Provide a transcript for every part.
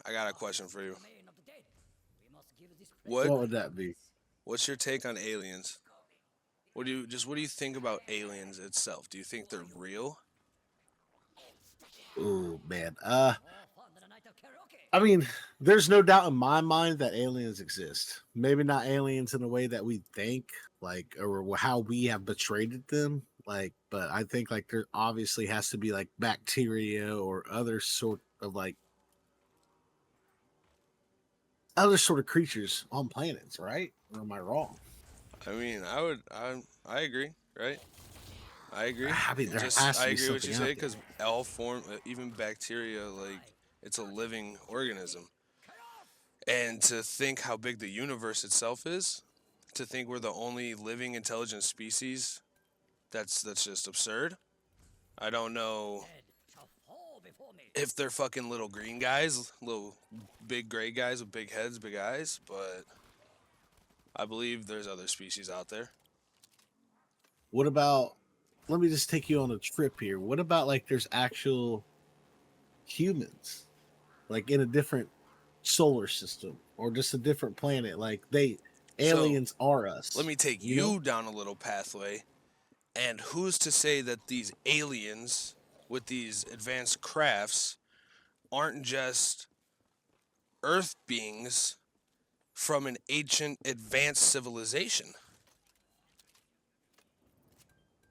I got a question for you. What would that be? What's your take on aliens? What do you think about aliens itself? Do you think they're real? Oh man. I mean, there's no doubt in my mind that aliens exist. Maybe not aliens in the way that we think, like, or how we have betrayed them. Like, but I think like there obviously has to be like bacteria or other sort of creatures on planets, right? Or am I wrong? I mean, I agree, right? I agree. I mean, It there just has I to be agree what you something say out there. because all form, even bacteria, like it's a living organism. And to think how big the universe itself is, to think we're the only living intelligent species, that's just absurd. I don't know if they're fucking little green guys, little big gray guys with big heads, big eyes, but I believe there's other species out there. What about? Let me just take you on a trip here. What about like there's actual humans, like in a different solar system or just a different planet? Like So aliens are let us, me take you know? you down a little pathway. And who's to say that these aliens with these advanced crafts aren't just Earth beings from an ancient advanced civilization?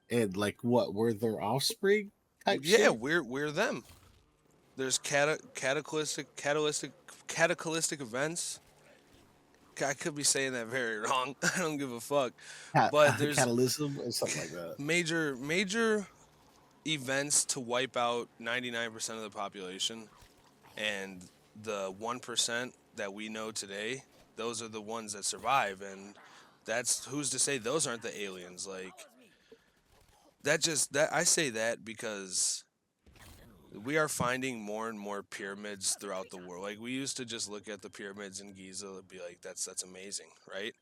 And like what? We're their offspring type Yeah, shit. we're them. There's cataclysmic events. I could be saying that very wrong. I don't give a fuck. But there's Catalysm or something like that. major events to wipe out 99% of the population, and the 1% that we know today, those are the ones that survive, and that's who's to say those aren't the aliens. Like that I say that because we are finding more and more pyramids throughout the world. Like we used to just look at the pyramids in Giza and be like, that's amazing, right?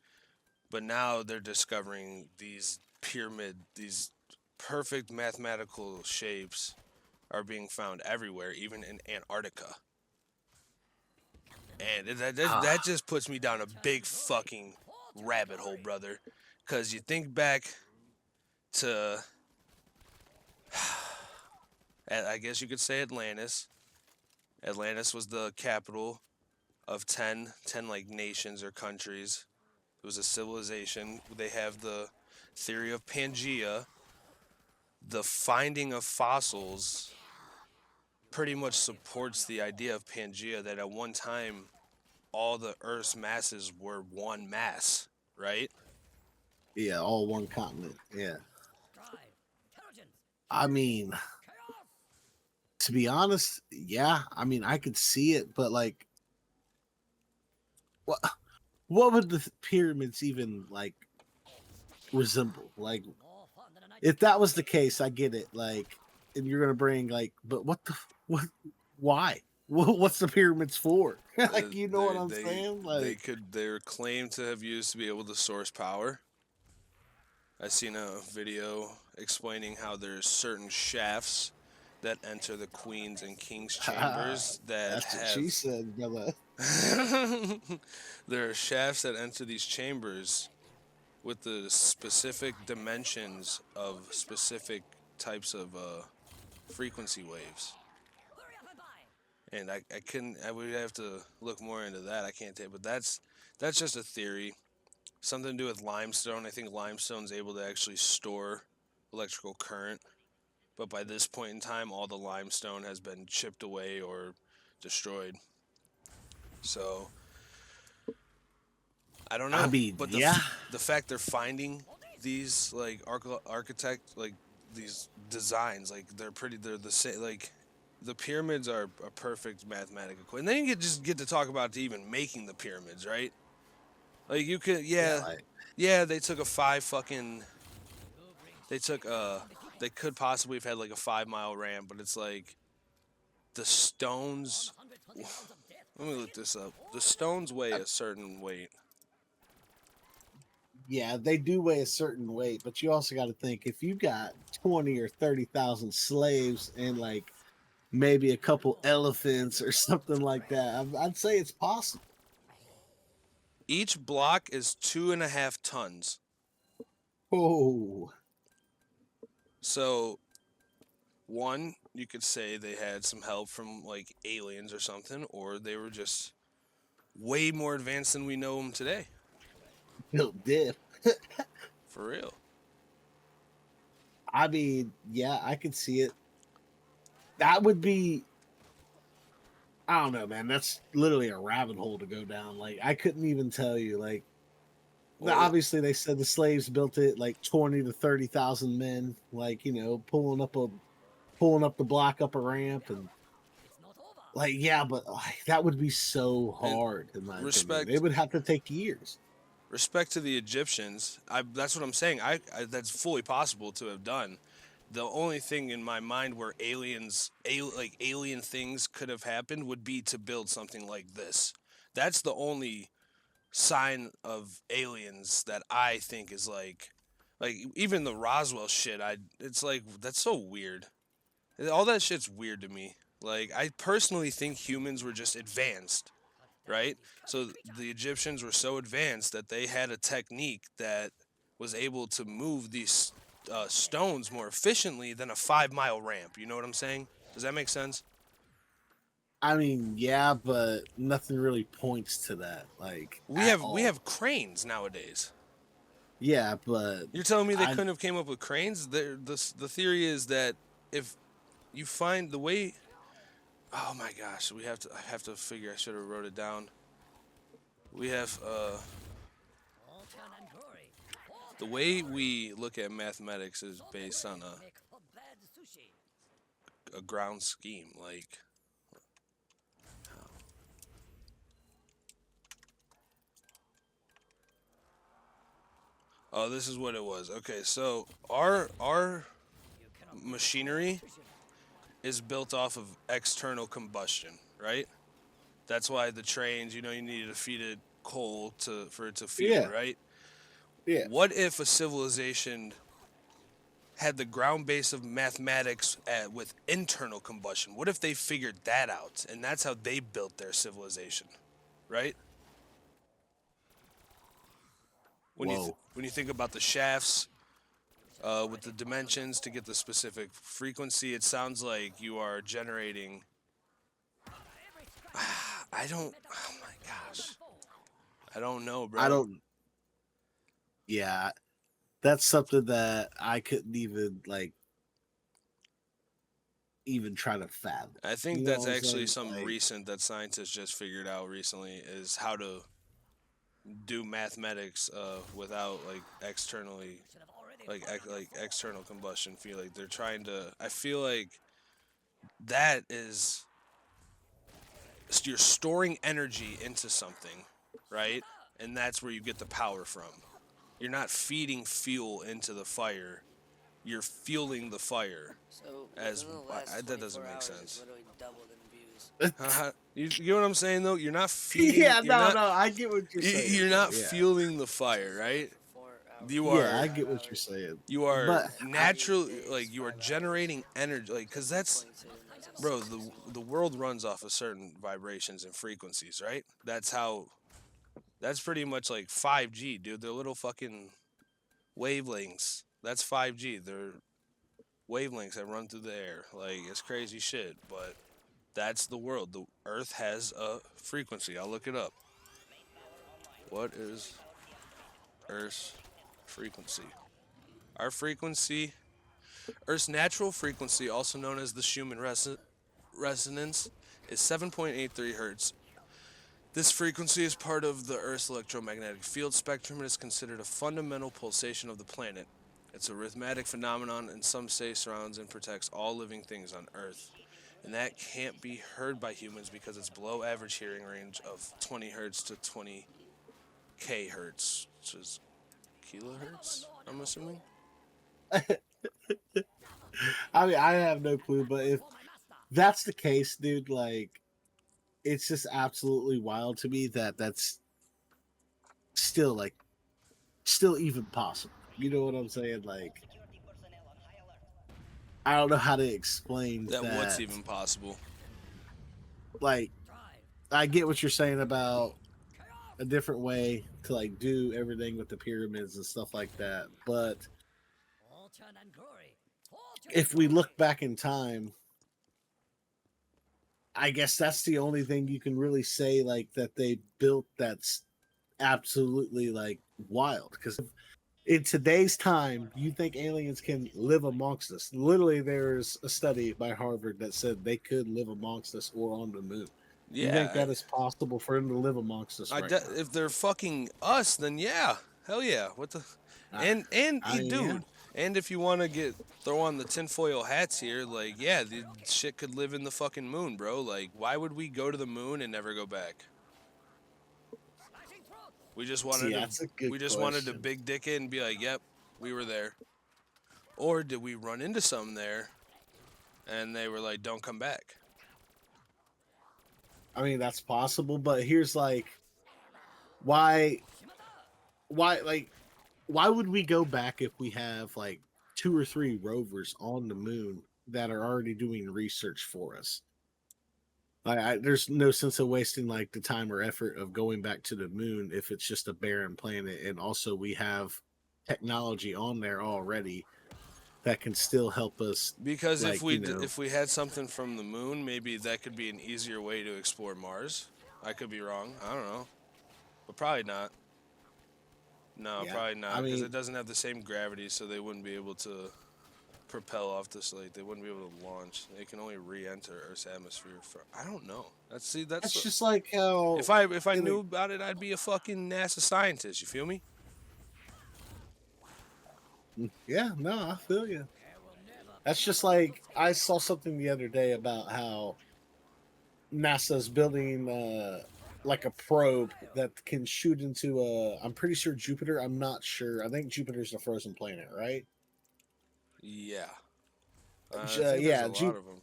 But now they're discovering these perfect mathematical shapes are being found everywhere, even in Antarctica. And that Ah, just puts me down a big fucking rabbit hole, brother. Because you think back to, I guess you could say Atlantis. Atlantis was the capital of ten like nations or countries. It was a civilization. They have the theory of Pangea. The finding of fossils pretty much supports the idea of Pangea that at one time all the Earth's masses were one mass, right? yeah, all one continent. Yeah. I mean, to be honest, yeah. I mean, I could see it, but like, what? What would the pyramids even like resemble? Like, if that was the case, I get it. Like, and you're gonna bring like, but what? Why? What's the pyramids for? Like, you know what I'm saying? Like, They're claimed to have used to be able to source power. I seen a video explaining how there's certain shafts that enter the queen's and king's chambers that that's what she have said, brother. there are shafts that enter these chambers with the specific dimensions of specific types of frequency waves. And I couldn't I would have to look more into that. I can't take, but that's just a theory. Something to do with limestone. I think limestone's able to actually store electrical current, but by this point in time, all the limestone has been chipped away or destroyed. So I don't I know, mean, but yeah, the fact they're finding these like architect like these designs, like they're the same. Like the pyramids are a perfect mathematical equation. And then you just get to talk about even making the pyramids, right? Like you could, yeah, yeah, like yeah. They took a five fucking. They took They could possibly have had like a 5 mile ramp, but it's like the stones. Let me look this up. The stones weigh a certain weight. yeah, they do weigh a certain weight, but you also got to think if you got 20 or 30,000 slaves and like maybe a couple elephants or something like that. I'd say it's possible. Each block is 2.5 tons. Oh, So, one, you could say they had some help from like aliens or something, or they were just way more advanced than we know them today. built diff. For real. I mean, yeah, I could see it. That would be, I don't know, man. That's literally a rabbit hole to go down. Like, I couldn't even tell you. Like, Well, obviously, they said the slaves built it like 20 to 30,000 men, like, pulling up the block up a ramp, and like, yeah, but that would be so and hard, in my opinion. It respect would have to take years. respect to the Egyptians. That's what I'm saying. That's fully possible to have done. The only thing in my mind where like alien things could have happened would be to build something like this. That's the only sign of aliens that I think is like even the Roswell shit. It's like that's so weird. All that shit's weird to me. Like I personally think humans were just advanced, right? So the Egyptians were so advanced that they had a technique that was able to move these stones more efficiently than a 5 mile ramp. You know what I'm saying? Does that make sense? I mean, yeah, but nothing really points to that, like, We at have we all. have cranes nowadays. Yeah, but You're telling me they I couldn't have came up with cranes? The theory is that if you find the way, oh my gosh, I have to figure. I should have wrote it down. We have the way we look at mathematics is based on a ground scheme. Like, oh, this is what it was. Okay, so our machinery is built off of external combustion, right? That's why the trains, you needed to feed it coal to for it to fuel, yeah, right? yeah. What if a civilization had the ground base of mathematics with internal combustion? What if they figured that out and that's how they built their civilization, right? Whoa. When you think about the shafts with the dimensions to get the specific frequency, it sounds like you are generating. I don't. Oh my gosh, I don't know, I bro. don't. Yeah, that's something that I couldn't even try to fathom. I think You know that's what I'm actually saying? something Like, recent that scientists just figured out recently is how to do mathematics without like externally like external combustion. Feel like they're trying to. I feel like that is you're storing energy into something, right? And that's where you get the power from. You're not feeding fuel into the fire. You're fueling the fire. So As within the last that 24 doesn't make hours, it's sense. literally doubled in views. You get what I'm saying though? You're not feeding. yeah, no, no, I get what you're saying, You're bro. not Yeah, fueling the It fire, says right? for 4 hours, You yeah, are I for 5 get what you're hours, saying, you are but 48 natural days, like you are 5 hours, generating energy like cuz that's 22, and that's at bro 60 the world runs off of certain vibrations and frequencies, right? That's pretty much like 5G, dude. They're little fucking wavelengths. That's 5G. They're wavelengths that run through the air. Like it's crazy shit, but that's the world. The earth has a frequency. I'll look it up. What is Earth's frequency? Our frequency, Earth's natural frequency, also known as the Schumann resonance, is 7.83 hertz. This frequency is part of the Earth's electromagnetic field spectrum and is considered a fundamental pulsation of the planet. It's a rhythmic phenomenon, and some say surrounds and protects all living things on Earth. And that can't be heard by humans because it's below average hearing range of 20 hertz to 20 kHz, which is kilohertz, I'm assuming. I mean, I have no clue. But if that's the case, dude, like, it's just absolutely wild to me that that's still like still even possible. You know what I'm saying? Like, I don't know how to explain That what's that. even possible. Like, I get what you're saying about a different way to like do everything with the pyramids and stuff like that, but if we look back in time, I guess that's the only thing you can really say like that they built that's absolutely like wild. Because in today's time, you think aliens can live amongst us? Literally, there's a study by Harvard that said they could live amongst us or on the moon. You think Yeah, that is possible for them to live amongst us right now? if they're fucking us, then yeah, hell yeah. What the, I, I mean, yeah. dude, and if you want to throw on the tinfoil hats here, like yeah, the shit could live in the fucking moon, bro. Like, why would we go to the moon and never go back? We just See, wanted to, that's a good question. big dick it and be like, yep, we were there. Or did we run into some there, and they were like, don't come back? I mean, that's possible, but here's like, why, like, why would we go back if we have like 2 or 3 rovers on the moon that are already doing research for us? There's no sense of wasting like the time or effort of going back to the moon if it's just a barren planet, and also we have technology on there already that can still help us. Because Like, if we had something from the moon, maybe that could be an easier way to explore Mars. I could be wrong. I don't know, but probably not. No, yeah. probably I not, because mean, it doesn't have the same gravity, so they wouldn't be able to propel off this. Like they wouldn't be able to launch. They can only re-enter Earth's atmosphere. I don't know. That's that's just like how if I in knew the about it, I'd be a fucking NASA scientist. You feel me? yeah, no, I feel you. That's just like I saw something the other day about how NASA's building like a probe that can shoot into I'm pretty sure Jupiter. I'm not sure. I think Jupiter's a frozen planet, right? Yeah. I think there's a Yeah, lot of them.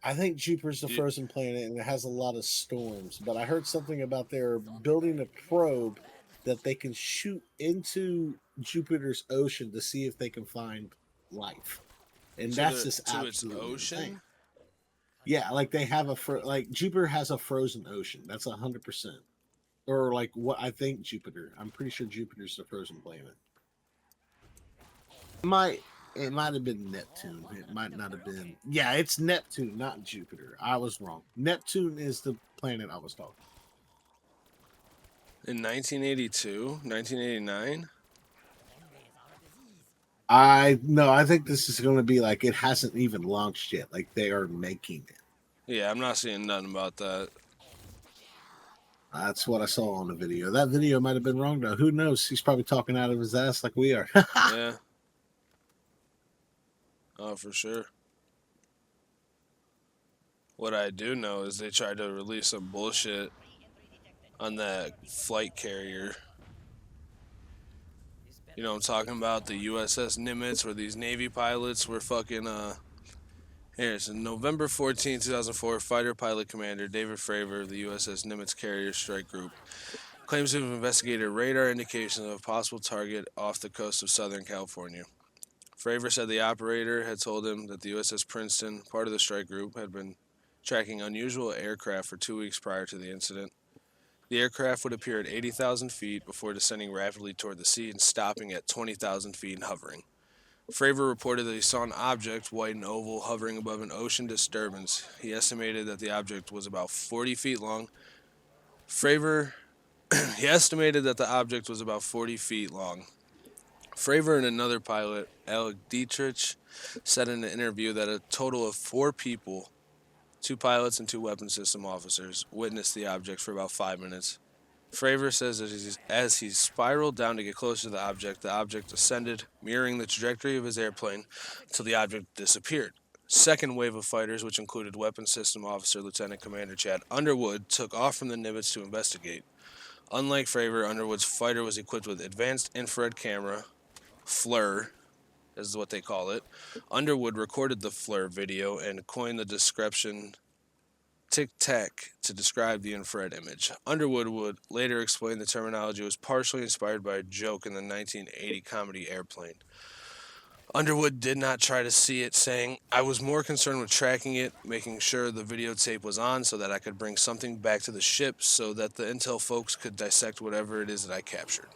I think Jupiter's a Do you, frozen planet and it has a lot of storms. But I heard something about they're building a probe that they can shoot into Jupiter's ocean to see if they can find life, and that's just to its absolutely insane. ocean? Yeah, like they have like Jupiter has a frozen ocean. That's 100%. Or like what I think Jupiter. I'm pretty sure Jupiter's a frozen planet. Might it might have been Neptune. It might not have been. Yeah, it's Neptune, not Jupiter. I was wrong. Neptune is the planet I was talking. In 1982, 1989? I no, I think this is going to be like it hasn't even launched yet. Like they are making it. Yeah, I'm not seeing nothing about that. That's what I saw on the video. That video might have been wrong though. Who knows? He's probably talking out of his ass like we are. Yeah. Oh, for sure. What I do know is they tried to release some bullshit on that flight carrier. You know what I'm talking about? The USS Nimitz, where these Navy pilots were fucking, Here, it's November 14, 2004, fighter pilot commander David Fravor of the USS Nimitz Carrier Strike Group claims to have investigated radar indications of a possible target off the coast of Southern California. Fravor said the operator had told him that the USS Princeton, part of the strike group, had been tracking unusual aircraft for 2 weeks prior to the incident. The aircraft would appear at 80,000 feet before descending rapidly toward the sea and stopping at 20,000 feet and hovering. Fravor reported that he saw an object, white and oval, hovering above an ocean disturbance. He estimated that the object was about 40 feet long. He estimated that the object was about 40 feet long. Fravor and another pilot, Alec Dietrich, said in an interview that a total of 4 people, 2 pilots and 2 weapons system officers, witnessed the object for about 5 minutes. Fravor says that as he spiraled down to get closer to the object ascended, mirroring the trajectory of his airplane, until the object disappeared. Second wave of fighters, which included weapons system officer Lieutenant Commander Chad Underwood, took off from the Nimitz to investigate. Unlike Fravor, Underwood's fighter was equipped with advanced infrared camera, FLIR, is what they call it. Underwood recorded the FLIR video and coined the description Tic Tac to describe the infrared image. Underwood would later explain the terminology was partially inspired by a joke in the 1980 comedy Airplane. Underwood did not try to see it, saying, I was more concerned with tracking it, making sure the videotape was on so that I could bring something back to the ship so that the intel folks could dissect whatever it is that I captured.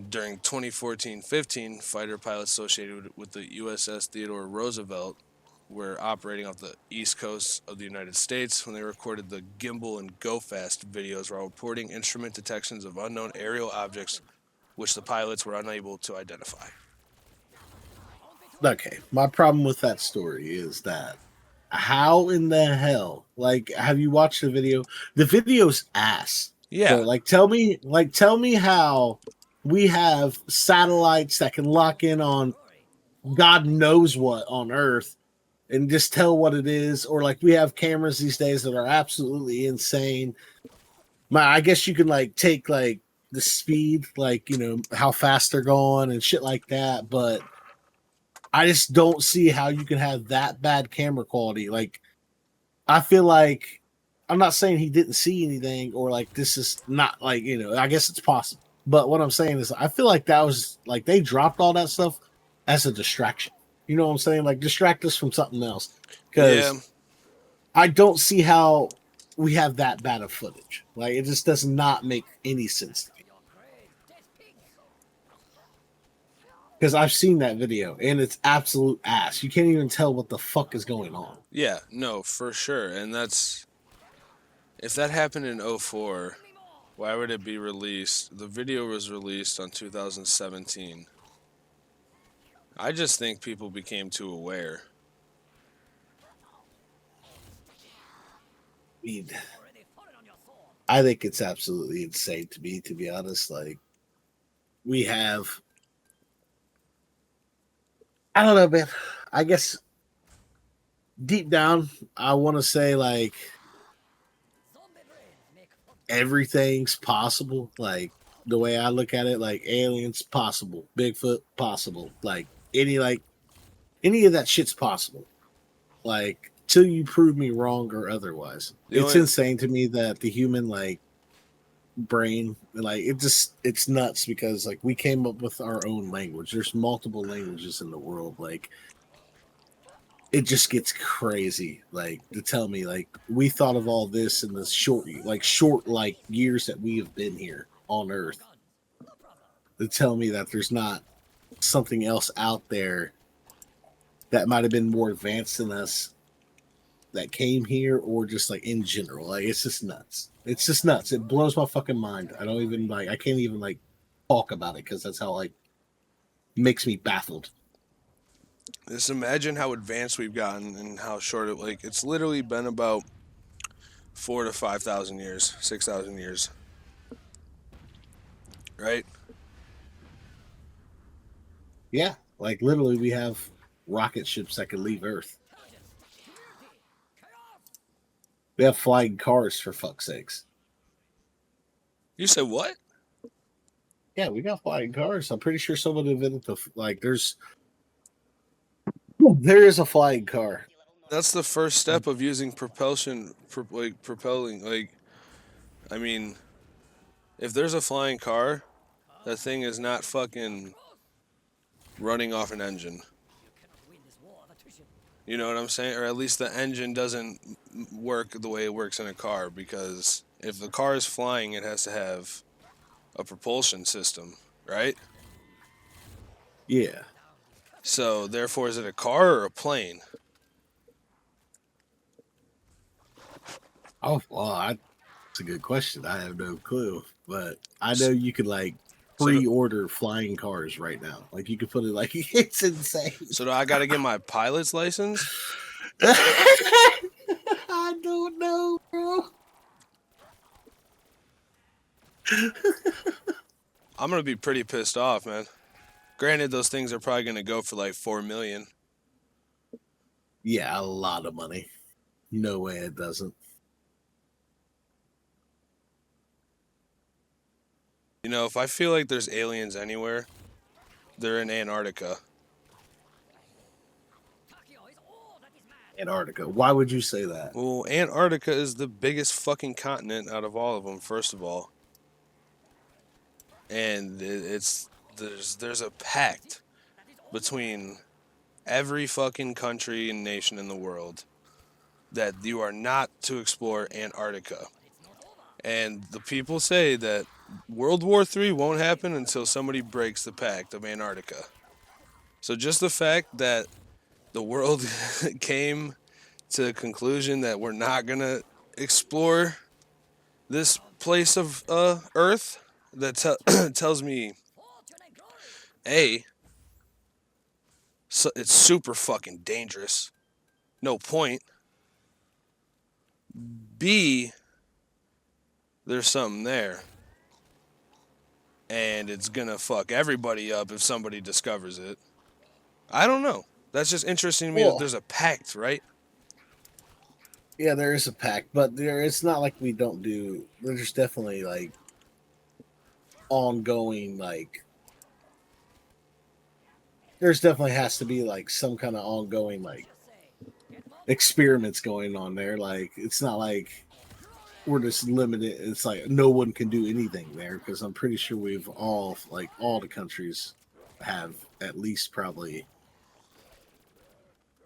During 2014-15, fighter pilots associated with the USS Theodore Roosevelt were operating off the east coast of the United States when they recorded the gimbal and go fast videos while reporting instrument detections of unknown aerial objects which the pilots were unable to identify. Okay, my problem with that story is that how in the hell, like, have you watched the video? The video's ass. Yeah. So, tell me how we have satellites that can lock in on God knows what on Earth and just tell what it is, or like we have cameras these days that are absolutely insane. I guess you can like take like the speed, like, you know, how fast they're going and shit like that, but I just don't see how you can have that bad camera quality. Like, I feel like, I'm not saying he didn't see anything or like this is not like, you know, I guess it's possible. But what I'm saying is, I feel like that was like they dropped all that stuff as a distraction. You know what I'm saying? Like, distract us from something else. Yeah. Because I don't see how we have that bad of footage. Like, it just does not make any sense to me. Because I've seen that video and it's absolute ass. You can't even tell what the fuck is going on. Yeah, no, for sure. And that's, if that happened in 04, why would it be released? The video was released on 2017. I just think people became too aware. I mean, I think it's absolutely insane to me, to be honest. Like, we have, I don't know, man. I guess deep down, I want to say like everything's possible. Like, the way I look at it, like aliens possible, Bigfoot possible, like any of that shit's possible. Like, till you prove me wrong or otherwise. It's insane to me that the human like brain, like, it's nuts because like we came up with our own language. There's multiple languages in the world. Like, it just gets crazy. Like, to tell me like we thought of all this in the short years that we have been here on Earth. To tell me that there's not something else out there that might have been more advanced than us that came here, or just like in general. Like, it's just nuts. It's just nuts. It blows my fucking mind. I don't even like, I can't even like talk about it because that's how like makes me baffled. Just imagine how advanced we've gotten and how short it, like, it's literally been about 4,000 to 5,000 years, 6,000 years. Right? Yeah. Like, literally we have rocket ships that can leave Earth. We have flying cars, for fuck's sakes. You said what? Yeah, we got flying cars. I'm pretty sure someone invented the, like, there is a flying car. That's the first step of using propulsion, propelling. Like, I mean, if there's a flying car, that thing is not fucking running off an engine. You know what I'm saying? Or at least the engine doesn't work the way it works in a car, because if the car is flying, it has to have a propulsion system, right? Yeah. So, therefore, is it a car or a plane? Oh, well, that's a good question. I have no clue, but I know you could like pre-order flying cars right now. Like, you could put it like, it's insane. So do I got to get my pilot's license? I don't know, bro. I'm gonna be pretty pissed off, man. Granted, those things are probably gonna go for like 4 million. Yeah, a lot of money. No way it doesn't. You know, if I feel like there's aliens anywhere, they're in Antarctica. Antarctica. Why would you say that? Well, Antarctica is the biggest fucking continent out of all of them, first of all. And there's a pact between every fucking country and nation in the world that you are not to explore Antarctica. And the people say that World War III won't happen until somebody breaks the pact of Antarctica. So just the fact that the world came to the conclusion that we're not going to explore this place of Earth, that tells me, A, so it's super fucking dangerous. No point. B, there's something there. And it's gonna fuck everybody up if somebody discovers it. I don't know. That's just interesting to me that Well, there's a pact, right? yeah, there is a pact, but it's not like we don't do. There's definitely like ongoing like. There's definitely has to be like some kind of ongoing like experiments going on there. Like it's not like we're just limited. It's like no one can do anything there because I'm pretty sure we've all like all the countries have at least probably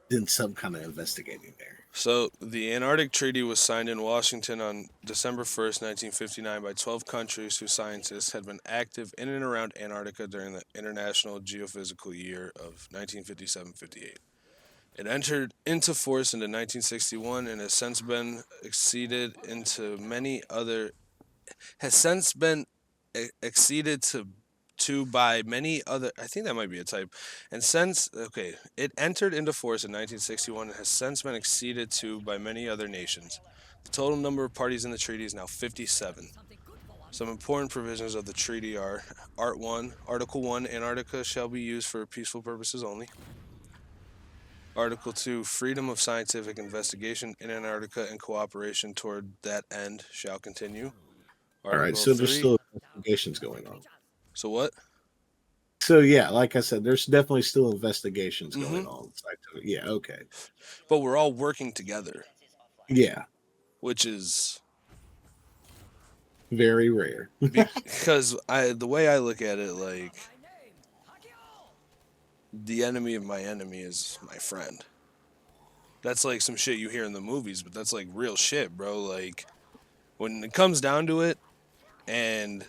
done some kind of investigating there. So the Antarctic Treaty was signed in Washington on December 1st, 1959 by 12 countries whose scientists had been active in and around Antarctica during the International Geophysical Year of 1957-58. It entered into force into 1961 and has since been exceeded into many other has since been exceeded to by many other. I think that might be a type. And since it entered into force in 1961 and has since been exceeded to by many other nations. The total number of parties in the treaty is now 57. Some important provisions of the treaty are Article 1, Antarctica shall be used for peaceful purposes only. Article 2, freedom of scientific investigation in Antarctica and cooperation toward that end shall continue. All right, so there's still investigations going on. So what? So yeah, like I said, there's definitely still investigations going on. Yeah, okay. But we're all working together. Yeah. Which is very rare. Because the way I look at it, like, the enemy of my enemy is my friend. That's like some shit you hear in the movies, but that's like real shit, bro. Like, when it comes down to it, and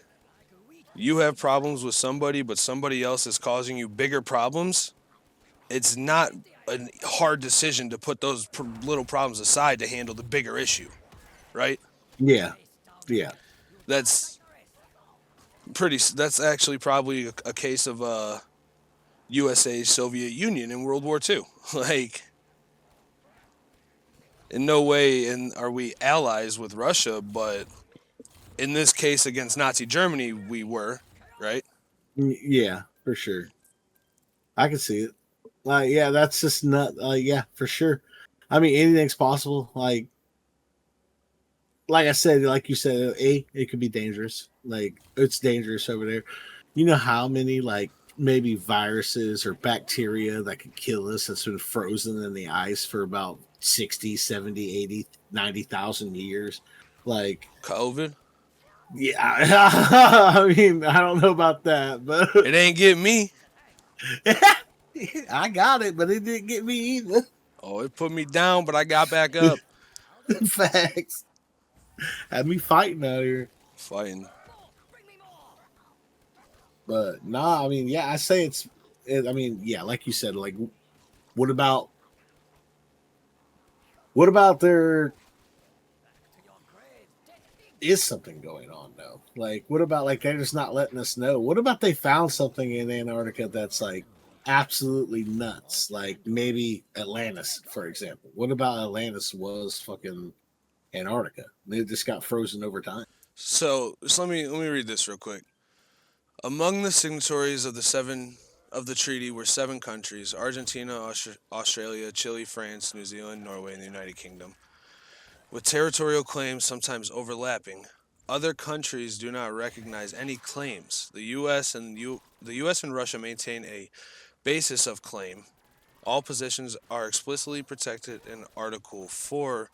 you have problems with somebody, but somebody else is causing you bigger problems, it's not a hard decision to put those little problems aside to handle the bigger issue, right? Yeah. Yeah. That's actually probably a case of USA Soviet Union in World War II. Like, in no way are we allies with Russia, but in this case against Nazi Germany, we were, right? Yeah, for sure. I can see it. Like, yeah, that's just not. Yeah, for sure. I mean, anything's possible. Like I said, like you said, it could be dangerous. Like, it's dangerous over there. You know how many like maybe viruses or bacteria that could kill us that's been frozen in the ice for about 60, 70, 80, 90,000 years. Like COVID? Yeah. I mean, I don't know about that, but it ain't get me. I got it, but it didn't get me either. Oh, it put me down, but I got back up. Facts. Had me fighting out here. Fighting. But nah, I mean, yeah, I say I mean, yeah, like you said, like, what about there is something going on though? Like, what about like they're just not letting us know? What about they found something in Antarctica that's like absolutely nuts? Like maybe Atlantis, for example. What about Atlantis was fucking Antarctica? It just got frozen over time. So let me read this real quick. Among the signatories of the treaty were 7 countries: Argentina, Australia, Chile, France, New Zealand, Norway, and the United Kingdom. With territorial claims sometimes overlapping, other countries do not recognize any claims. The U.S. and Russia maintain a basis of claim. All positions are explicitly protected in Article 4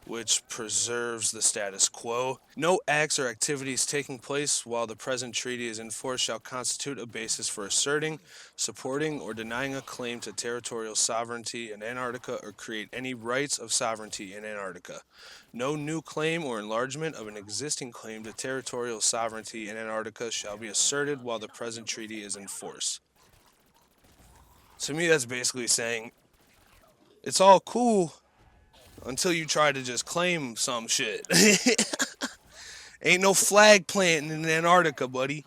which preserves the status quo. No acts or activities taking place while the present treaty is in force shall constitute a basis for asserting, supporting, or denying a claim to territorial sovereignty in Antarctica or create any rights of sovereignty in Antarctica. No new claim or enlargement of an existing claim to territorial sovereignty in Antarctica shall be asserted while the present treaty is in force. To me, that's basically saying it's all cool until you try to just claim some shit. Ain't no flag planting in Antarctica, buddy.